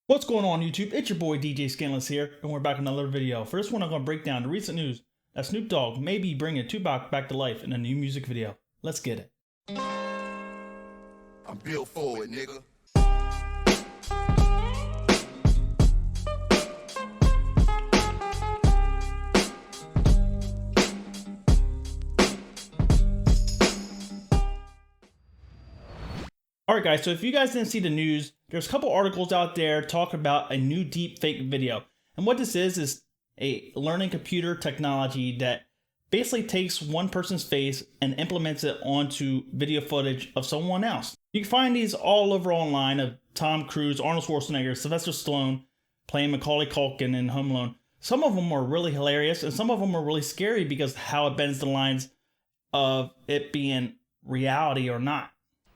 What's going on YouTube? It's your boy DJ Skandalous here, and we're back with another video. For this one, I'm going to break down the recent news that Snoop Dogg may be bringing Tupac back to life in a new music video. Let's get it. I'm built for it, nigga. Alright guys, so if you guys didn't see the news, there's a couple articles out there talking about a new deepfake video. And what this is a learning computer technology that basically takes one person's face and implements it onto video footage of someone else. You can find these all over online of Tom Cruise, Arnold Schwarzenegger, Sylvester Stallone playing Macaulay Culkin in Home Alone. Some of them are really hilarious and some of them are really scary because how it bends the lines of it being reality or not.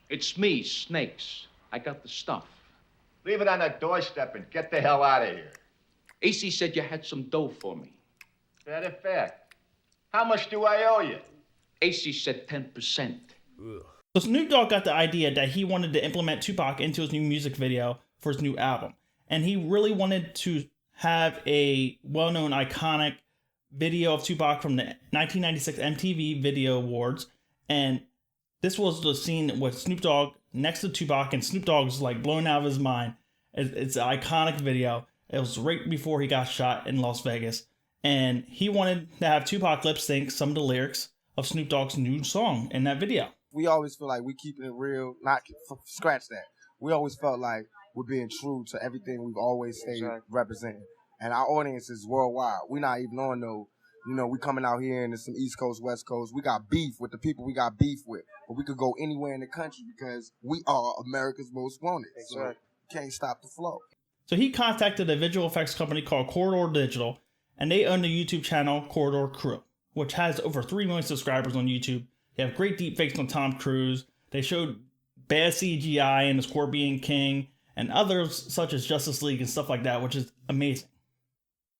It's me, Snakes. I got the stuff. Leave it on the doorstep and get the hell out of here. AC said you had some dough for me. Matter of fact, how much do I owe you? AC said 10%. So Snoop Dogg got the idea that he wanted to implement Tupac into his new music video for his new album. And he really wanted to have a well-known iconic video of Tupac from the 1996 MTV Video Awards. And this was the scene with Snoop Dogg next to Tupac, and Snoop Dogg's like blown out of his mind. It's an iconic video. It was right before he got shot in Las Vegas. And he wanted to have Tupac lip sync some of the lyrics of Snoop Dogg's new song in that video. We always feel like we're keeping it real, not scratch that. We always felt like we're being true to everything we've always stayed representing. And our audience is worldwide. We're not even on no, we coming out here and there's some East Coast, West Coast. We got beef with the people we got beef with. But we could go anywhere in the country because we are America's most wanted. So you can't stop the flow. So he contacted a visual effects company called Corridor Digital, and they own the YouTube channel Corridor Crew, which has over 3 million subscribers on YouTube. They have great deepfakes on Tom Cruise. They showed bad CGI in the Scorpion King and others such as Justice League and stuff like that, which is amazing.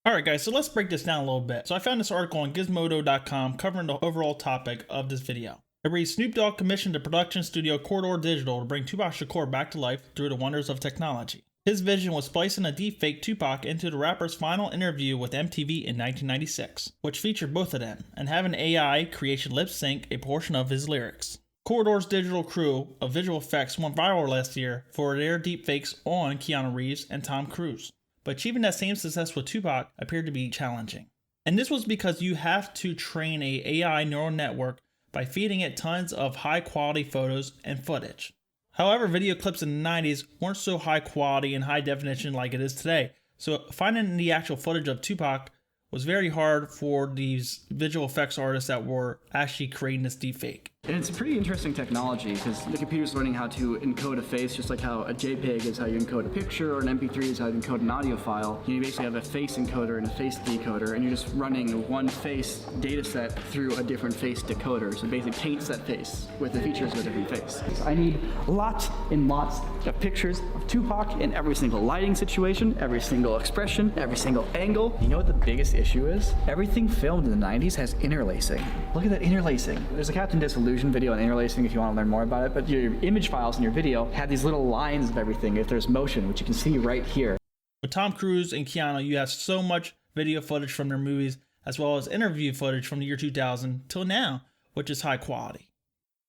Alright guys, so let's break this down a little bit. So I found this article on gizmodo.com covering the overall topic of this video. It reads, Snoop Dogg commissioned the production studio Corridor Digital to bring Tupac Shakur back to life through the wonders of technology. His vision was splicing a deepfake Tupac into the rapper's final interview with MTV in 1996, which featured both of them, and having AI creation lip sync a portion of his lyrics. Corridor's digital crew of visual effects went viral last year for their deepfakes on Keanu Reeves and Tom Cruise. But achieving that same success with Tupac appeared to be challenging. And this was because you have to train a AI neural network by feeding it tons of high quality photos and footage. However, video clips in the 90s weren't so high quality and high definition like it is today. So finding the actual footage of Tupac was very hard for these visual effects artists that were actually creating this deepfake. And it's a pretty interesting technology because the computer's learning how to encode a face, just like how a JPEG is how you encode a picture, or an MP3 is how you encode an audio file. You basically have a face encoder and a face decoder, and you're just running one face data set through a different face decoder. So it basically paints that face with the features of a different face. I need lots and lots of pictures of Tupac in every single lighting situation, every single expression, every single angle. You know what the biggest issue is? Everything filmed in the 90s has interlacing. Look at that interlacing. There's a Captain Disillusion video on interlacing if you want to learn more about it, but your image files in your video have these little lines of everything if there's motion, which you can see right here. With Tom Cruise and Keanu, you have so much video footage from their movies, as well as interview footage from the year 2000 till now, which is high quality.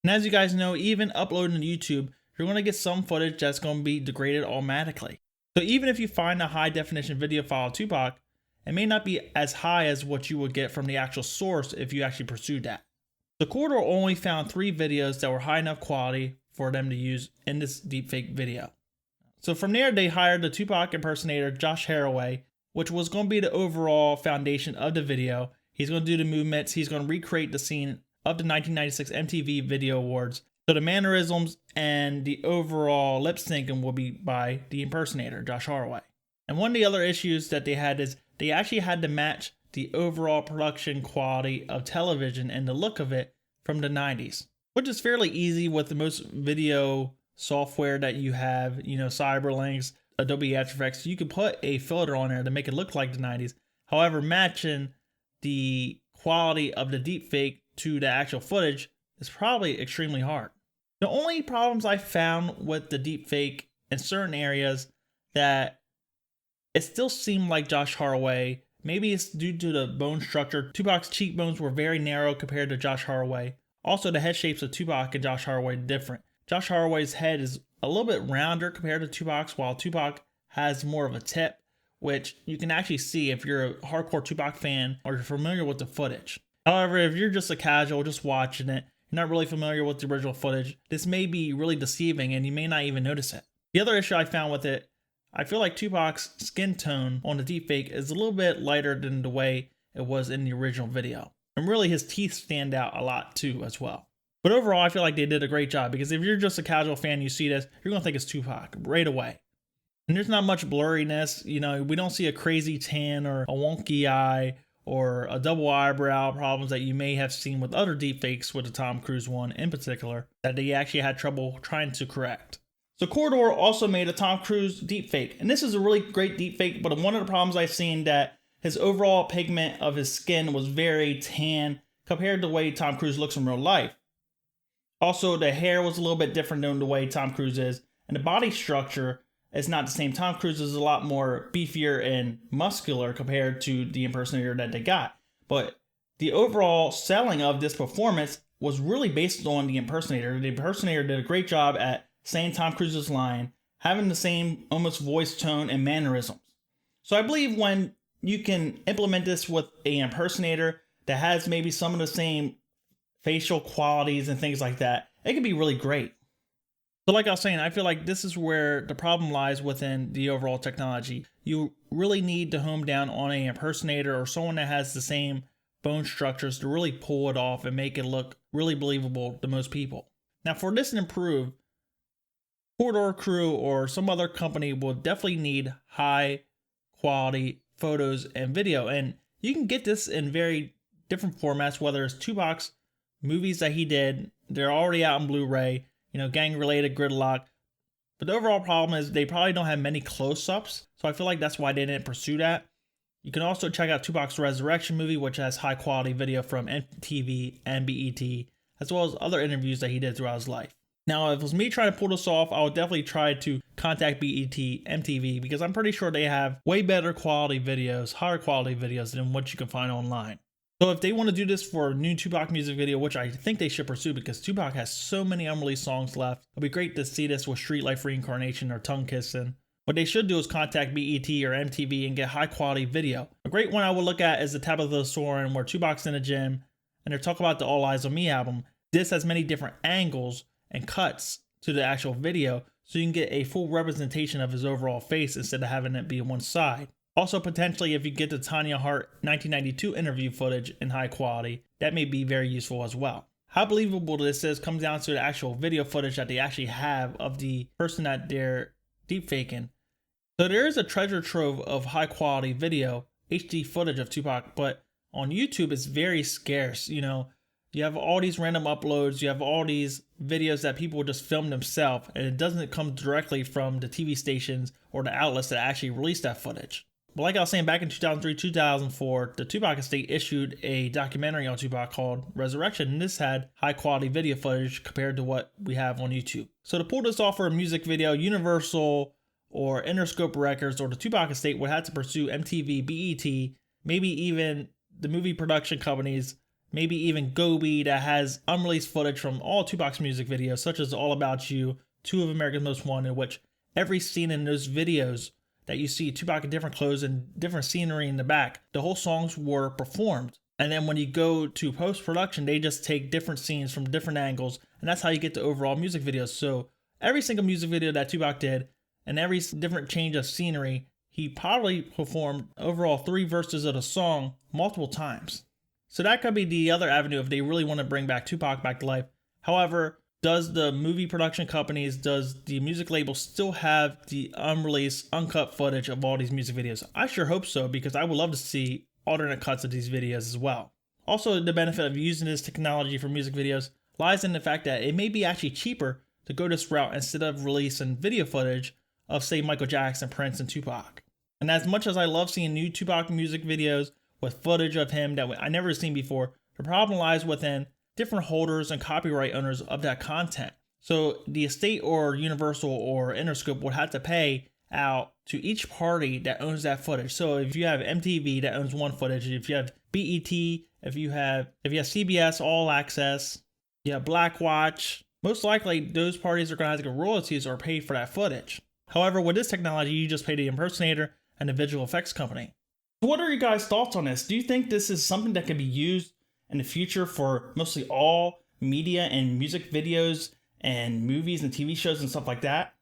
And as you guys know, even uploading to YouTube, you're going to get some footage that's going to be degraded automatically. So even if you find a high definition video file of Tupac, it may not be as high as what you would get from the actual source if you actually pursued that. The Corridor only found 3 videos that were high enough quality for them to use in this deepfake video. So from there, they hired the Tupac impersonator Josh Haraway, which was going to be the overall foundation of the video. He's going to do the movements. He's going to recreate the scene of the 1996 MTV Video Awards. So the mannerisms and the overall lip syncing will be by the impersonator, Josh Haraway. And one of the other issues that they had is they actually had to match the overall production quality of television and the look of it from the 90s, which is fairly easy with the most video software that you have, Cyberlinks, Adobe After Effects. You could put a filter on there to make it look like the 90s. However, matching the quality of the deepfake to the actual footage is probably extremely hard. The only problems I found with the deepfake in certain areas that it still seemed like Josh Haraway. Maybe it's due to the bone structure. Tupac's cheekbones were very narrow compared to Josh Haraway. Also, the head shapes of Tupac and Josh Haraway are different. Josh Haraway's head is a little bit rounder compared to Tupac's, while Tupac has more of a tip, which you can actually see if you're a hardcore Tupac fan or you're familiar with the footage. However, if you're just a casual, just watching it, you're not really familiar with the original footage, this may be really deceiving and you may not even notice it. The other issue I found with it, I feel like Tupac's skin tone on the deepfake is a little bit lighter than the way it was in the original video. And really his teeth stand out a lot too as well. But overall, I feel like they did a great job, because if you're just a casual fan, you see this, you're going to think it's Tupac right away. And there's not much blurriness, you know, we don't see a crazy tan or a wonky eye or a double eyebrow problems that you may have seen with other deepfakes, with the Tom Cruise one in particular, that they actually had trouble trying to correct. So Corridor also made a Tom Cruise deepfake, and this is a really great deepfake, but one of the problems I've seen that his overall pigment of his skin was very tan compared to the way Tom Cruise looks in real life. Also, the hair was a little bit different than the way Tom Cruise is, and the body structure is not the same. Tom Cruise is a lot more beefier and muscular compared to the impersonator that they got. But the overall selling of this performance was really based on the impersonator. The impersonator did a great job at saying Tom Cruise's line, having the same almost voice tone and mannerisms. So I believe when you can implement this with an impersonator that has maybe some of the same facial qualities and things like that, it can be really great. So like I was saying, I feel like this is where the problem lies within the overall technology. You really need to hone down on an impersonator or someone that has the same bone structures to really pull it off and make it look really believable to most people. Now for this to improve, Corridor Crew or some other company will definitely need high quality photos and video. And you can get this in very different formats, whether it's Tupac's movies that he did, they're already out on Blu-ray, you know, gang related, Gridlock. But the overall problem is they probably don't have many close-ups. So I feel like that's why they didn't pursue that. You can also check out Tupac's Resurrection movie, which has high quality video from MTV and BET, as well as other interviews that he did throughout his life. Now, if it was me trying to pull this off, I would definitely try to contact BET, MTV, because I'm pretty sure they have way better quality videos, higher quality videos than what you can find online. So if they want to do this for a new Tupac music video, which I think they should pursue because Tupac has so many unreleased songs left, it'd be great to see this with Street Life Reincarnation or Tongue Kissing. What they should do is contact BET or MTV and get high quality video. A great one I would look at is the Tabitha Soren, where Tupac's in a gym and they're talking about the All Eyes on Me album. This has many different angles and cuts to the actual video, so you can get a full representation of his overall face instead of having it be on one side. Also, potentially, if you get the Tanya Hart 1992 interview footage in high quality, that may be very useful as well. How believable this is comes down to the actual video footage that they actually have of the person that they're deepfaking. So there is a treasure trove of high quality video, HD footage of Tupac, but on YouTube it's very scarce. You know, you have all these random uploads, you have all these videos that people just film themselves, and it doesn't come directly from the TV stations or the outlets that actually release that footage. But like I was saying, back in 2003, 2004, the Tupac estate issued a documentary on Tupac called Resurrection, and this had high quality video footage compared to what we have on YouTube. So to pull this off for a music video, Universal or Interscope Records or the Tupac estate would have to pursue MTV, BET, maybe even the movie production companies, maybe even Gobi that has unreleased footage from all Tupac's music videos, such as All About You, Two of America's Most Wanted, which every scene in those videos that you see Tupac in different clothes and different scenery in the back, the whole songs were performed. And then when you go to post-production, they just take different scenes from different angles, and that's how you get the overall music videos. So every single music video that Tupac did, and every different change of scenery, he probably performed overall 3 verses of the song multiple times. So that could be the other avenue if they really want to bring back Tupac back to life. However, does the movie production companies, does the music label still have the unreleased, uncut footage of all these music videos? I sure hope so, because I would love to see alternate cuts of these videos as well. Also, the benefit of using this technology for music videos lies in the fact that it may be actually cheaper to go this route instead of releasing video footage of, say, Michael Jackson, Prince, and Tupac. And as much as I love seeing new Tupac music videos with footage of him that I never seen before, the problem lies within different holders and copyright owners of that content. So the estate or Universal or Interscope would have to pay out to each party that owns that footage. So if you have MTV that owns one footage, if you have BET, if you have CBS All Access, you have Blackwatch, most likely those parties are going to have to get royalties or pay for that footage. However, with this technology, you just pay the impersonator and the visual effects company. What are your guys' thoughts on this? Do you think this is something that can be used in the future for mostly all media and music videos and movies and TV shows and stuff like that?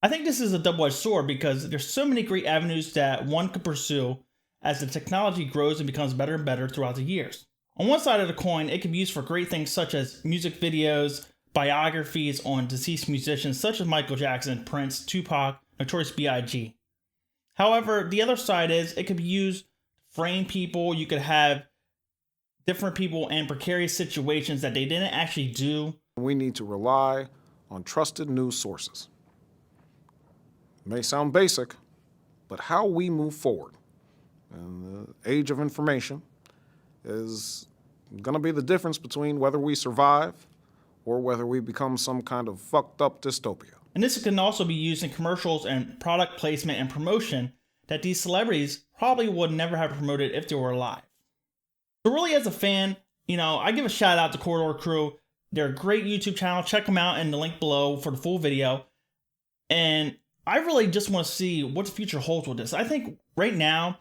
I think this is a double-edged sword because there's so many great avenues that one could pursue as the technology grows and becomes better and better throughout the years. On one side of the coin, it can be used for great things such as music videos, biographies on deceased musicians such as Michael Jackson, Prince, Tupac, Notorious B.I.G. However, the other side is it could be used to frame people. You could have different people in precarious situations that they didn't actually do. We need to rely on trusted news sources. It may sound basic, but how we move forward in the age of information is going to be the difference between whether we survive or whether we become some kind of fucked up dystopia. And this can also be used in commercials and product placement and promotion that these celebrities probably would never have promoted if they were alive. So really, as a fan, I give a shout out to Corridor Crew. They're a great YouTube channel. Check them out in the link below for the full video. And I really just want to see what the future holds with this. I think right now,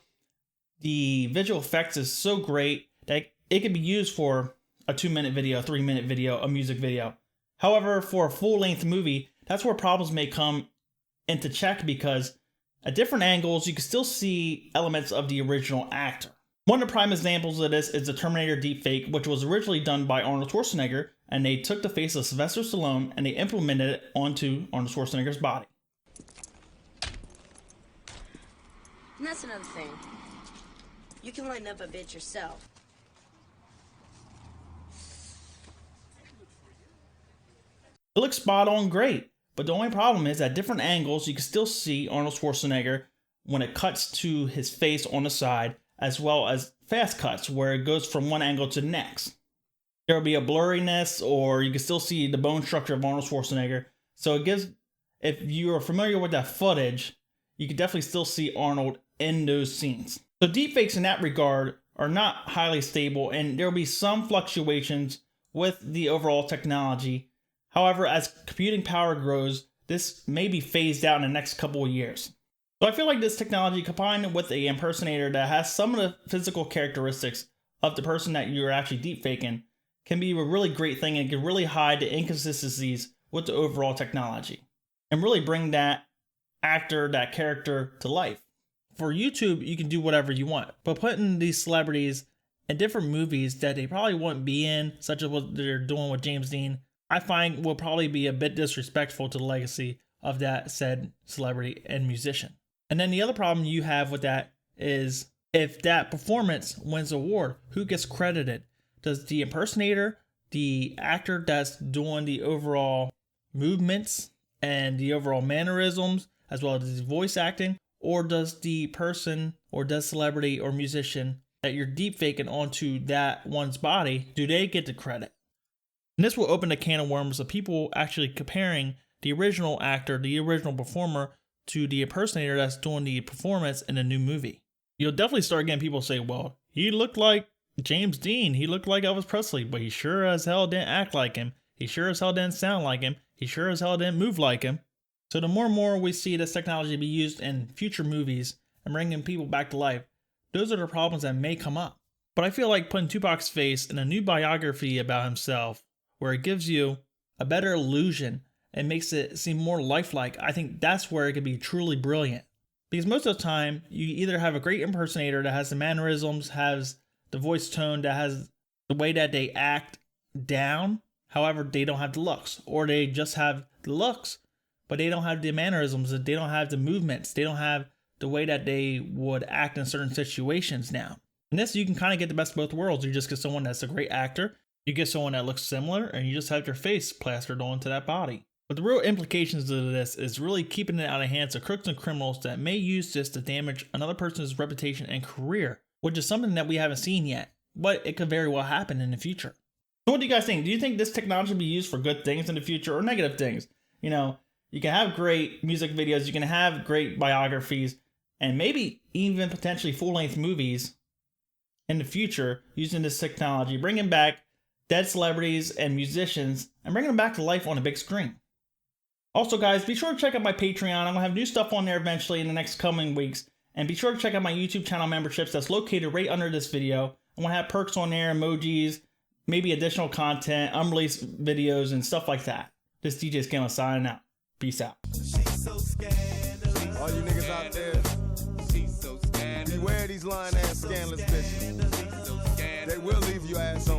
the visual effects is so great that it can be used for a 2-minute video, 3-minute video, a music video. However, for a full-length movie, that's where problems may come into check because at different angles, you can still see elements of the original actor. One of the prime examples of this is the Terminator Deepfake, which was originally done by Arnold Schwarzenegger, and they took the face of Sylvester Stallone and they implemented it onto Arnold Schwarzenegger's body. And that's another thing. You can lighten up a bit yourself. It looks spot on great, but the only problem is at different angles, you can still see Arnold Schwarzenegger when it cuts to his face on the side, as well as fast cuts where it goes from one angle to the next. There will be a blurriness, or you can still see the bone structure of Arnold Schwarzenegger. So it gives, if you are familiar with that footage, you can definitely still see Arnold in those scenes. So deepfakes in that regard are not highly stable, and there will be some fluctuations with the overall technology. However, as computing power grows, this may be phased out in the next couple of years. So I feel like this technology combined with an impersonator that has some of the physical characteristics of the person that you're actually deepfaking can be a really great thing and can really hide the inconsistencies with the overall technology and really bring that actor, that character to life. For YouTube, you can do whatever you want, but putting these celebrities in different movies that they probably wouldn't be in, such as what they're doing with James Dean, I find will probably be a bit disrespectful to the legacy of that said celebrity and musician. And then the other problem you have with that is if that performance wins an award, who gets credited? Does the impersonator, the actor that's doing the overall movements and the overall mannerisms, as well as the voice acting, or does the person or does celebrity or musician that you're deepfaking onto that one's body, do they get the credit? And this will open a can of worms of people actually comparing the original actor, the original performer, to the impersonator that's doing the performance in a new movie. You'll definitely start getting people say, well, he looked like James Dean, he looked like Elvis Presley, but he sure as hell didn't act like him. He sure as hell didn't sound like him. He sure as hell didn't move like him. So the more and more we see this technology be used in future movies and bringing people back to life, those are the problems that may come up. But I feel like putting Tupac's face in a new biography about himself, where it gives you a better illusion and makes it seem more lifelike, I think that's where it could be truly brilliant. Because most of the time, you either have a great impersonator that has the mannerisms, has the voice tone, that has the way that they act down, however, they don't have the looks. Or they just have the looks, but they don't have the mannerisms, they don't have the movements, they don't have the way that they would act in certain situations now. And this, you can kind of get the best of both worlds. You just get someone that's a great actor, you get someone that looks similar, and you just have their face plastered onto that body. But the real implications of this is really keeping it out of hands of crooks and criminals that may use this to damage another person's reputation and career, which is something that we haven't seen yet, but it could very well happen in the future. So what do you guys think? Do you think this technology will be used for good things in the future or negative things? You can have great music videos, you can have great biographies, and maybe even potentially full-length movies in the future using this technology, bringing back dead celebrities and musicians and bringing them back to life on a big screen. Also, guys, be sure to check out my Patreon. I'm going to have new stuff on there eventually in the next coming weeks. And be sure to check out my YouTube channel memberships that's located right under this video. I'm going to have perks on there, emojis, maybe additional content, unreleased videos, and stuff like that. This DJ Skandalous signing out. Peace out. All you niggas out there, beware these lying ass scandalous bitches. They will leave your ass on